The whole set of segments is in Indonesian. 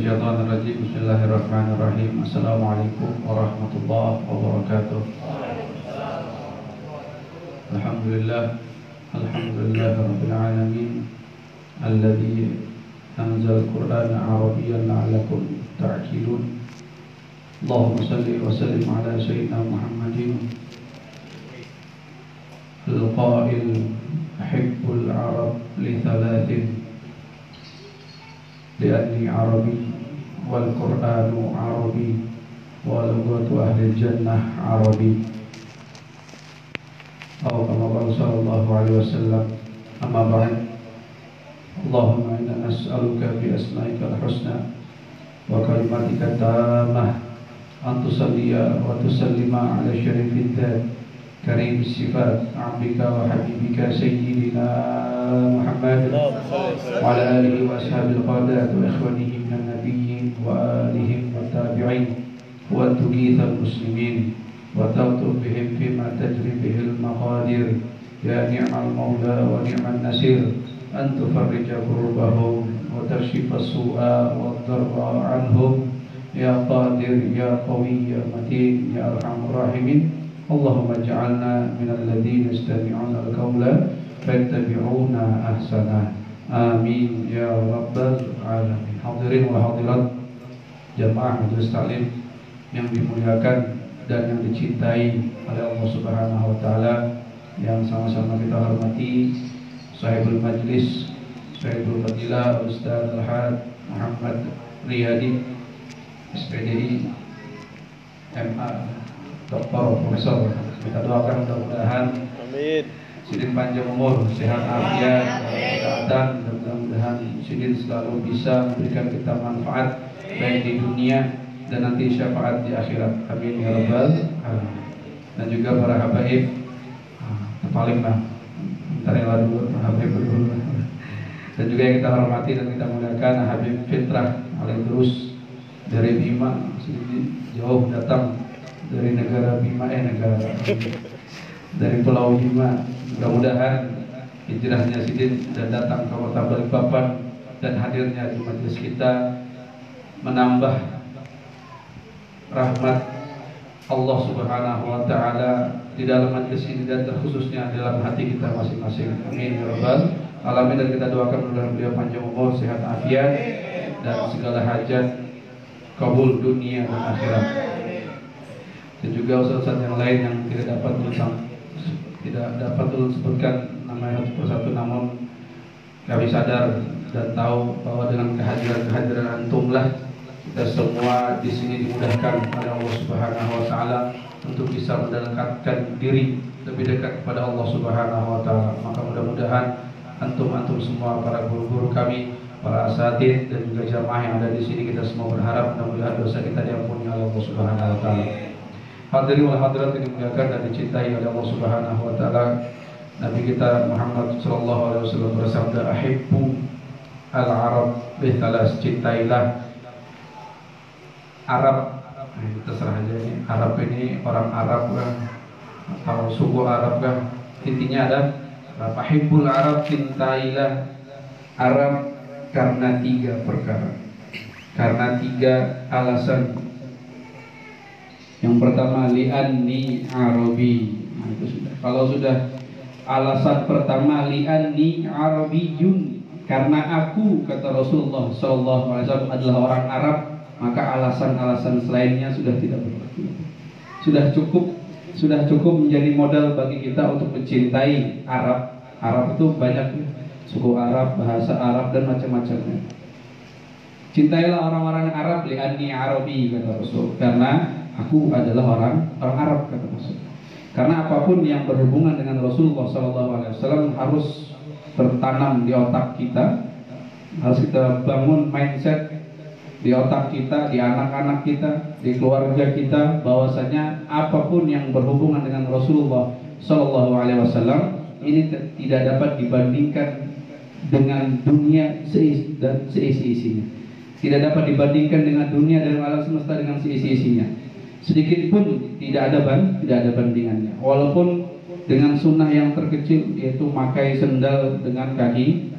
Minasyaitonirrajim. Bismillahirrahmanirrahim. Assalamualaikum warahmatullahi wabarakatuh. Alhamdulillah. Alhamdulillahirabbil alamin. Alladzi anzal Qur'ana Arabiyyan la'allakum ta'qilun. Allahumma shalli wa sallim ala sayyidina Muhammadin al-qa'il ahibbul arab li thalathin li'anni Arabi wal Qur'anu Arabi wa lughatu ahli jannah Arabi. Atau kama qala sallallahu alaihi wasallam, amma ba'd. Allahumma inna nas'aluka bi asma'ikal husna wa kalimatika tammah an tusalliya wa tusallima ala syarifid dzat karim sifat abdika wa habibika sayyidina Muhammad wa ala alihi wa ashabil qadat wa ikhwanihi minan nabiyyin wa alihim wa tabi'in wa tughithal muslimin wa tawtub bihim fima tajri bihil maqadir ya ni'mal mawla wa ni'mal nasir an tufarrija kurbahum wa tarshifa su'a wa dharra anhum ya qadir ya qawi ya matin ya arhamur rahimin. Allahumma ja'alna minal ladzina yastami'una al-qawla fayattabi'una ahsana. Amin ya rabbal alamin. Hadirin wa hadirat jamaah majelis taklim yang dimuliakan dan yang dicintai oleh Allah Subhanahu wa taala, yang sama-sama kita hormati sahibul majlis, sahibul fadilah Ustaz Al-Had Muhammad Riyadi SPDI MA Doktor Profesor. Kita doakan mudah-mudahan amin, Sidin panjang umur, sehat afiat, kesehatan, dan mudah-mudahan Sidin selalu bisa memberikan kita manfaat baik di dunia dan nanti syafaat di akhirat. Amin ya rabbal alamin. Dan juga para habaib, paling lah bentar ya dulu habaib dulu. Dan juga yang kita hormati dan kita muliakan Habib Fitrah Al-Idrus dari Bima, sini jauh datang dari negara Bima, dari Pulau Bima. Mudah-mudahan hijrahnya Sidin dan datang ke kota Balikpapan dan hadirnya di majelis kita menambah rahmat Allah Subhanahu wa taala di dalam majelis ini dan terkhususnya dalam hati kita masing-masing. Amin ya rabbal alamin. Dan kita doakan mudah-mudahan beliau panjang umur, sehat afiat, dan segala hajat kabul dunia dan akhirat. Dan juga ustaz-ustaz yang lain yang tidak dapat sebutkan namanya satu persatu, namun kami sadar dan tahu bahwa dengan kehadiran antumlah kita semua di sini dimudahkan oleh Allah Subhanahu wa taala untuk bisa mendekatkan diri lebih dekat kepada Allah Subhanahu wa taala. Maka mudah-mudahan antum semua, para guru-guru kami, para asatidz dan juga jamaah yang ada di sini, kita semua berharap mudah-mudahan dosa kita diampuni oleh Allah Subhanahu wa taala. Hadirin wal hadirat yang dimuliakan dan dicintai oleh Allah Subhanahu wa taala, Nabi kita Muhammad sallallahu alaihi wasallam bersabda, "Ahibbu al-arab bi thalas." Cintailah Arab. Nah, terserah aja ini Arab ini orang Arab kah atau suku Arab kah, intinya ada ahibbul Arab, cintailah Arab karena 3 perkara, karena 3 alasan. Yang pertama, li'anni Arabi. Nah, itu sudah. Kalau sudah alasan pertama li'anni Arabiyun, karena aku, kata Rasulullah SAW, adalah orang Arab, maka alasan-alasan selainnya sudah tidak berlaku. Sudah cukup menjadi modal bagi kita untuk mencintai Arab. Arab itu banyak, suku Arab, bahasa Arab, dan macam-macamnya. Cintailah orang-orang Arab, li'anni Arabi, kata Rasul, karena aku adalah orang Arab, kata Rasul. Karena apapun yang berhubungan dengan Rasulullah SAW harus tertanam di otak kita, harus kita bangun mindset di otak kita, di anak-anak kita, di keluarga kita, bahwasanya apapun yang berhubungan dengan Rasulullah SAW ini tidak dapat dibandingkan dengan dunia dan seisi-isinya. Tidak dapat dibandingkan dengan dunia dan alam semesta dengan seisi-isinya. Sedikit pun tidak ada bandingannya. Walaupun dengan sunnah yang terkecil, yaitu memakai sendal dengan kaki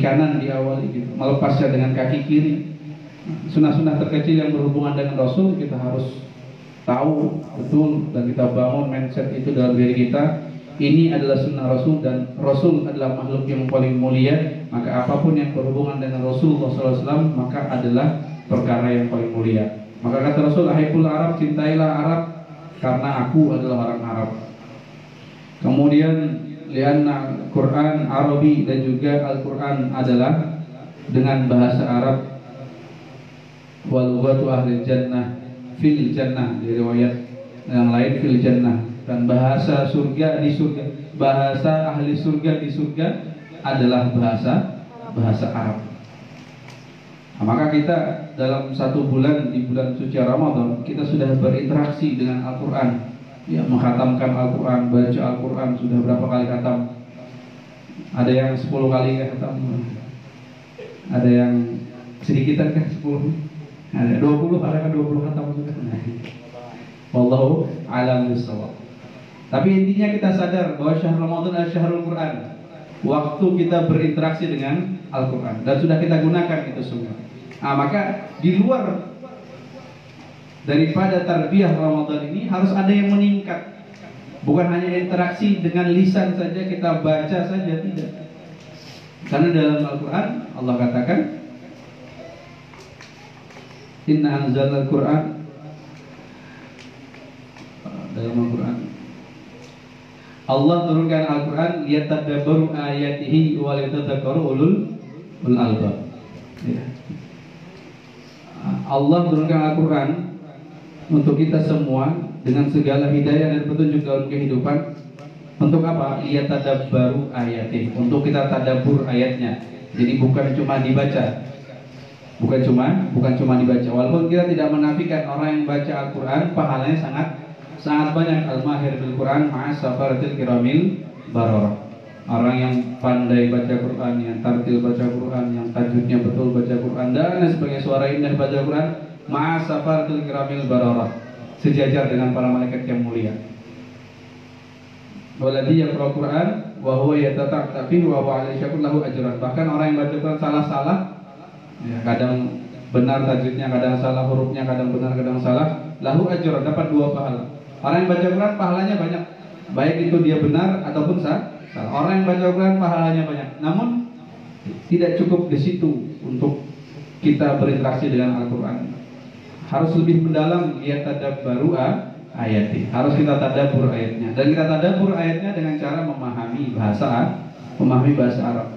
kanan diawali, gitu, melepasnya dengan kaki kiri. sunnah-sunnah terkecil yang berhubungan dengan Rasul kita harus tahu betul, dan kita bangun mindset itu dalam diri kita. Ini adalah sunnah Rasul, dan Rasul adalah makhluk yang paling mulia, maka apapun yang berhubungan dengan Rasulullah SAW maka adalah perkara yang paling mulia. Maka kata Rasul, ahibbul Arab, cintailah Arab karena aku adalah orang Arab. Kemudian lianna Quran Arabi, dan juga Al-Quran adalah dengan bahasa Arab. Walughatu ahli jannah fil jannah, di riwayat yang lain fil jannah, dan bahasa surga di surga, bahasa ahli surga di surga adalah bahasa Arab. Nah, maka kita dalam satu bulan, di bulan suci Ramadan, kita sudah berinteraksi dengan Al-Quran, ya, menghatamkan Al-Quran, baca Al-Quran. Sudah berapa kali khatam? Ada yang 10 kali khatam, ada yang sedikitan kan 10, ada 20, ada kan 20 khatam juga. Wallahu a'lam bishawab. Tapi intinya kita sadar bahwa syahrul Ramadan adalah syahrul Quran, waktu kita berinteraksi dengan Al-Quran, dan sudah kita gunakan itu semua. Nah, maka di luar daripada tarbiyah Ramadan ini harus ada yang meningkat. Bukan hanya interaksi dengan lisan saja, kita baca saja, tidak. Karena dalam Al-Quran Allah katakan, inna anzalnal Quran, dalam Al-Quran Allah turunkan Al-Quran liyatadabbaru ayatihi wa liyatadhakkaru ulul albab. Ya. Allah turunkan Al-Quran untuk kita semua dengan segala hidayah dan petunjuk dalam kehidupan. Untuk apa? Liyatadabbaru ayatihi, untuk kita tadabbur ayatnya. Jadi bukan cuma dibaca, bukan cuma dibaca. Walaupun kita tidak menafikan orang yang baca Al-Quran pahalanya sangat banyak. Al-mahir bil Quran ma'as safaratil kiramil bararah. Orang yang pandai baca Quran, yang tartil baca Quran, yang tajwidnya betul baca Quran, dan sebagai suara indah baca Quran, ma'as safaratil kiramil bararah, sejajar dengan para malaikat yang mulia. Waladhi yaqra Quran wa huwa yatata'fi wa huwa 'alaihi syakun lahu ajran. Bahkan orang yang baca Quran salah-salah, ya, kadang benar tajwidnya, kadang salah hurufnya, kadang benar, kadang salah, lahu ajran, dapat 2 pahala. Orang yang baca Quran pahalanya banyak, baik itu dia benar ataupun salah. Orang yang baca Quran pahalanya banyak. Namun tidak cukup di situ untuk kita berinteraksi dengan Al-Quran. Harus lebih mendalam, lihat tadabbaru ayati. Harus kita tadabbur ayatnya, dan kita tadabbur ayatnya dengan cara memahami bahasa Arab.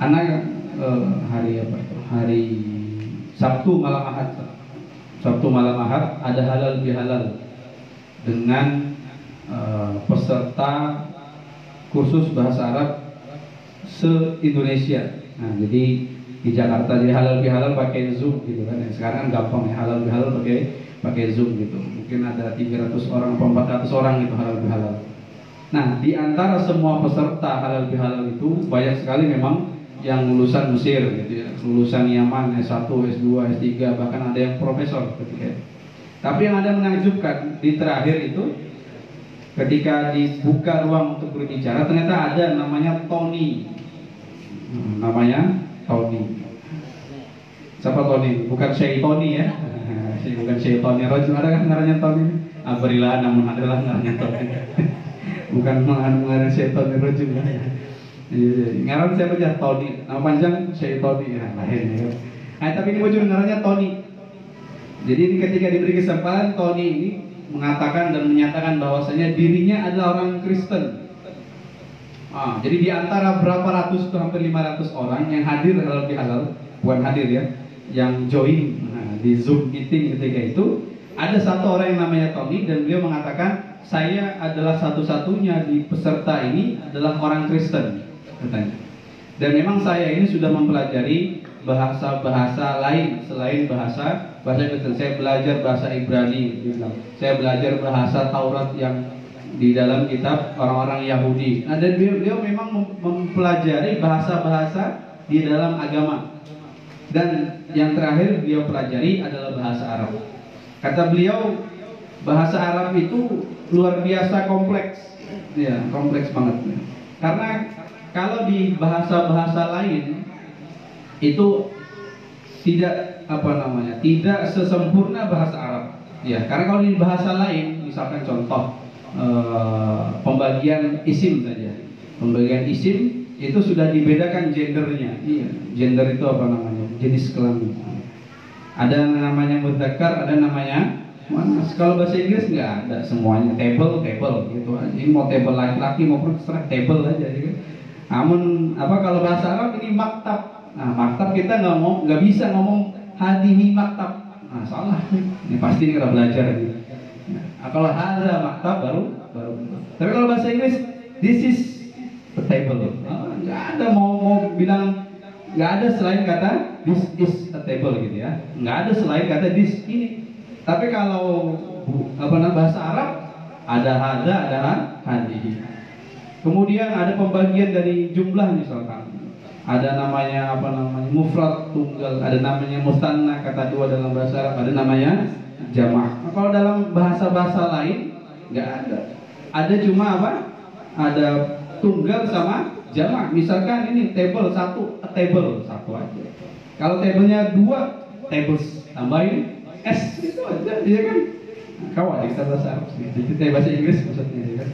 Anak hari apa itu? Hari Sabtu malam Ahad. Sabtu malam Ahad ada halal bihalal dengan peserta kursus bahasa Arab se-Indonesia. Nah, jadi di Jakarta, jadi halal bihalal pakai Zoom gitu kan. Sekarang gampang ya, halal bihalal pakai Zoom gitu. Mungkin ada 300 orang atau 400 orang gitu halal bihalal. Nah, di antara semua peserta halal bihalal itu banyak sekali memang yang lulusan Mesir gitu ya, lulusan Yaman, S1, S2, S3, bahkan ada yang profesor ketika itu. Tapi yang ada menakjubkan di terakhir itu, ketika dibuka ruang untuk berbicara, ternyata ada namanya Tony. Namanya Tony. Siapa Tony? Bukan Syekh Tony ya. Bukan Syekh Tony Rajul, ada kan namanya Tony? Berilah namun adalah namanya Tony. Bukan mengarang Syekh Tony Rajul ya. Ngaran siapa aja? Tony. Nama panjang Syekh Tony ya, lain ya. Tapi ini wujud ngarannya Tony. Jadi ketika diberi kesempatan, Tony ini mengatakan dan menyatakan bahwasanya dirinya adalah orang Kristen. Jadi di antara berapa ratus itu hampir 500 orang yang hadir halal bihalal, bukan hadir ya, yang join di Zoom meeting ketika itu, ada satu orang yang namanya Tony, dan beliau mengatakan, saya adalah satu-satunya di peserta ini adalah orang Kristen, katanya. Dan memang saya ini sudah mempelajari bahasa-bahasa lain selain bahasa Kristen. Saya belajar bahasa Ibrani, saya belajar bahasa Taurat yang di dalam kitab orang-orang Yahudi. Nah, dan beliau memang mempelajari bahasa-bahasa di dalam agama. Dan yang terakhir beliau pelajari adalah bahasa Arab. Kata beliau, bahasa Arab itu luar biasa kompleks, ya, kompleks banget. Karena kalau di bahasa-bahasa lain itu tidak apa namanya, tidak sesempurna bahasa Arab. Ya, karena kalau di bahasa lain, misalkan contoh pembagian isim saja. Pembagian isim itu sudah dibedakan gendernya. Iya, gender itu apa namanya? Jenis kelamin. Ada namanya mudzakkar, ada namanya muannas. Kalau bahasa Inggris nggak ada, semuanya table gitu aja. Ini mau table laki-laki maupun terserah table aja gitu. Namun apa kalau bahasa Arab ini maktab. Nah, maktab kita nggak bisa ngomong hadihi maktab. Nah, salah. Ini pasti ini kita belajar gitu. Nah, kalau hadza maktab baru. Tapi kalau bahasa Inggris this is a table. Nggak ada mau bilang, nggak ada selain kata this is a table gitu ya. Nggak ada selain kata this ini. Tapi kalau bahasa Arab ada hadza, ada hadihi. Kemudian ada pembagian dari jumlah misalkan. Ada namanya mufrad tunggal, ada namanya mustanna kata dua dalam bahasa Arab, ada namanya jamak. Nah, kalau dalam bahasa-bahasa lain nggak ada. Ada cuma ada tunggal sama jamak. Misalkan ini table satu, a table satu aja. Kalau tablenya dua, tables tambahin s itu aja, ya kan? Kawan kita bahasa Arab, kita bahasa Inggris maksudnya, ya kan?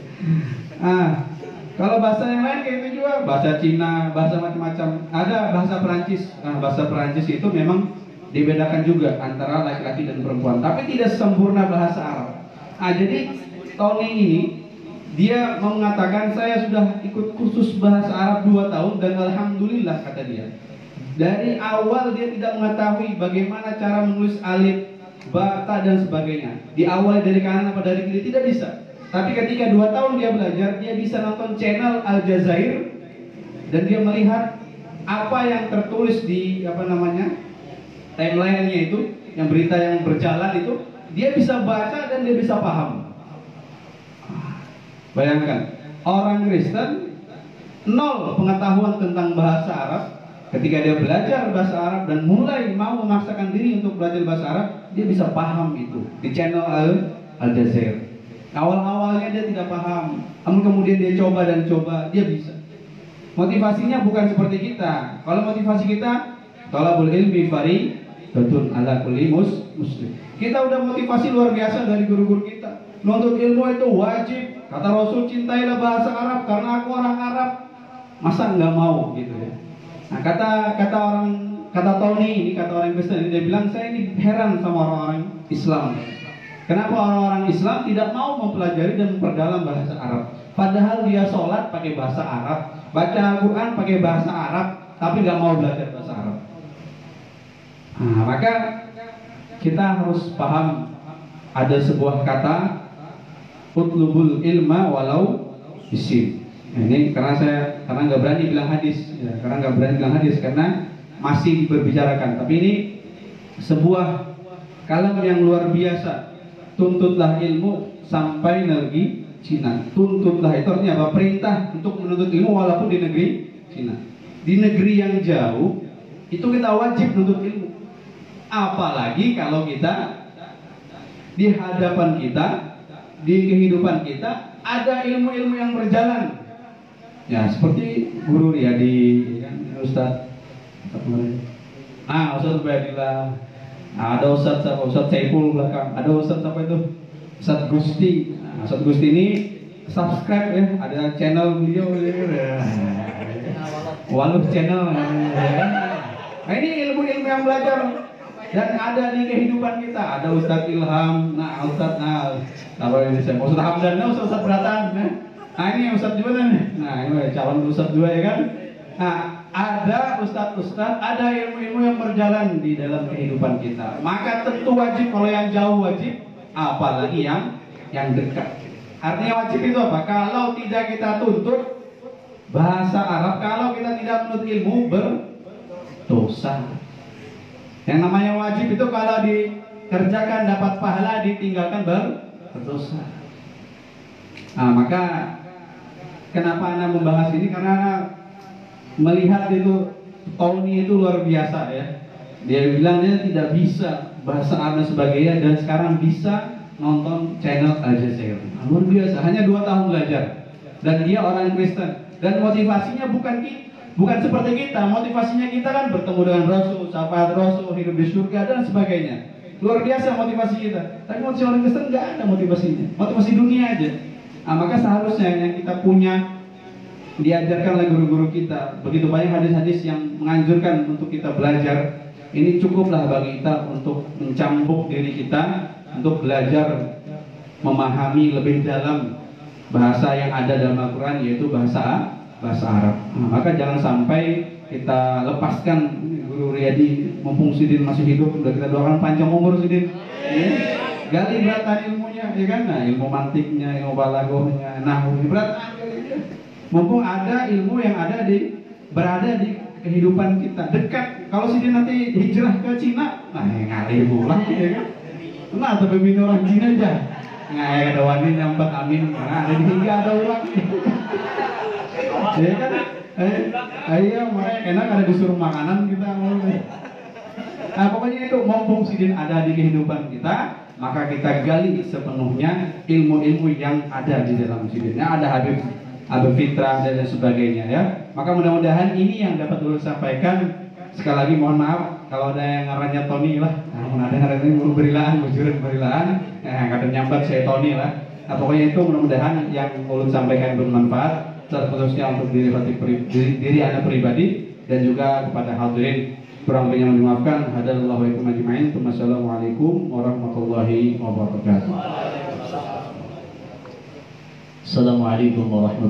Kalau bahasa yang lain kayak itu juga, bahasa Cina, bahasa macam-macam. Ada bahasa Perancis. Nah, bahasa Perancis itu memang dibedakan juga antara laki-laki dan perempuan, tapi tidak sempurna bahasa Arab. Jadi Tony ini dia mengatakan saya sudah ikut kursus bahasa Arab 2 tahun dan alhamdulillah kata dia. Dari awal dia tidak mengetahui bagaimana cara menulis alif, ba, ta dan sebagainya. Diawali dari kanan apa dari kiri tidak bisa. Tapi ketika 2 tahun dia belajar, dia bisa nonton channel Al Jazair dan dia melihat apa yang tertulis di timeline-nya itu, yang berita yang berjalan itu, dia bisa baca dan dia bisa paham. Bayangkan, orang Kristen nol pengetahuan tentang bahasa Arab, ketika dia belajar bahasa Arab dan mulai mau memaksakan diri untuk belajar bahasa Arab, dia bisa paham itu di channel Al Jazair. Awal-awalnya dia tidak paham, namun kemudian dia coba, dia bisa. Motivasinya bukan seperti kita. Kalau motivasi kita, thalabul ilmi fariidatun ala kulli muslim. Kita udah motivasi luar biasa dari guru-guru kita. Nuntut ilmu itu wajib. Kata Rasul, cintailah bahasa Arab karena aku orang Arab. Masa nggak mau gitu ya? Nah, kata Tony ini, kata orang Kristen ini, dia bilang saya ini heran sama orang-orang Islam. Kenapa orang-orang Islam tidak mau mempelajari dan memperdalam bahasa Arab? Padahal dia sholat pakai bahasa Arab, baca Al-Quran pakai bahasa Arab, tapi nggak mau belajar bahasa Arab. Nah, maka kita harus paham ada sebuah kata utlubul ilma walau bisin. Nah, ini karena nggak berani bilang hadis, ya, karena masih diperbicarakan. Tapi ini sebuah kalam yang luar biasa. Tuntutlah ilmu sampai negeri Cina. Tuntutlah itu artinya apa? Perintah untuk menuntut ilmu walaupun di negeri Cina. Di negeri yang jauh itu kita wajib menuntut ilmu. Apalagi kalau kita di hadapan kita, di kehidupan kita ada ilmu-ilmu yang berjalan. Ya seperti guru Riyadi, kan, Ustaz. Ustaz Ubaidillah. Ada Ustaz Saiful belakang, ada Ustaz apa itu? Ustaz Gusti. Ustaz Gusti ini subscribe ya, ada channel beliau ya. Waluh channel. Nah, ini ilmu-ilmu yang belajar dan ada di kehidupan kita. Ada Ustaz Ilham, Ustaz Ustaz Hamdan, Ustaz Beratan. Nah ini Ustaz juga nih. Nah ini calon Ustaz 2 ya kan. Nah ada ustadz, ada ilmu-ilmu yang berjalan di dalam kehidupan kita. Maka tentu wajib, kalau yang jauh wajib, apalagi yang dekat. Artinya wajib itu apa? Kalau tidak kita tuntut bahasa Arab, kalau kita tidak menuntut ilmu, berdosa. Yang namanya wajib itu kalau dikerjakan dapat pahala, ditinggalkan berdosa. Nah maka kenapa Anda membahas ini? Karena Anda melihat itu Tony itu luar biasa ya. Dia bilang dia tidak bisa bahasa Arab dan sebagainya, dan sekarang bisa nonton channel Al Jazair. Luar biasa, hanya 2 tahun belajar. Dan dia orang Kristen. Dan motivasinya Bukan seperti kita, motivasinya kita kan bertemu dengan Rasul, syafaat Rasul, hidup di surga dan sebagainya. Luar biasa motivasi kita. Tapi motivasi orang Kristen nggak ada motivasinya, motivasi dunia aja. Nah, maka seharusnya yang kita punya diajarkan oleh guru-guru kita. Begitu banyak hadis-hadis yang menganjurkan untuk kita belajar. Ini cukuplah bagi kita untuk mencambuk diri kita, untuk belajar memahami lebih dalam bahasa yang ada dalam Al-Quran, yaitu bahasa Arab. Nah, maka jangan sampai kita lepaskan Guru Riyadi, mumpung Sidin masih hidup, udah kita doakan panjang umur Sidin. Ya. Gali beratan ilmunya, ya kan? Nah, ilmu mantiknya, ilmu balaghahnya, nahwu berat. Mumpung ada ilmu yang berada di kehidupan kita dekat. Kalau Sidin nanti hijrah ke Cina, nah ngalih pulang, ya kan? Nah, tapi bini orang Cina aja. Nah, ada wani nyambat amin. Nah, ada di hingga ada orang. Ya kan? Ayo, enak ada disuruh makanan kita mau. Nah, pokoknya itu mumpung Sidin ada di kehidupan kita, maka kita gali sepenuhnya ilmu-ilmu yang ada di dalam Sidin. Ada Habib Fitrah dan sebagainya ya. Maka mudah-mudahan ini yang dapat Ulun sampaikan. Sekali lagi mohon maaf kalau ada yang ngarannya Tony lah. Nah, ada ngarannya buru berilaan, bujuran berilaan. Kadang nyambat saya Tony lah. Nah, pokoknya itu mudah-mudahan yang Ulun sampaikan bermanfaat, terkhususnya untuk diri Anda pribadi dan juga kepada hadirin. Kurang lebihnya dimaafkan. Hadallahu wa ikum ajma'in. Wassalamualaikum warahmatullahi wabarakatuh. Assalamualaikum warahmatullahi wabarakatuh.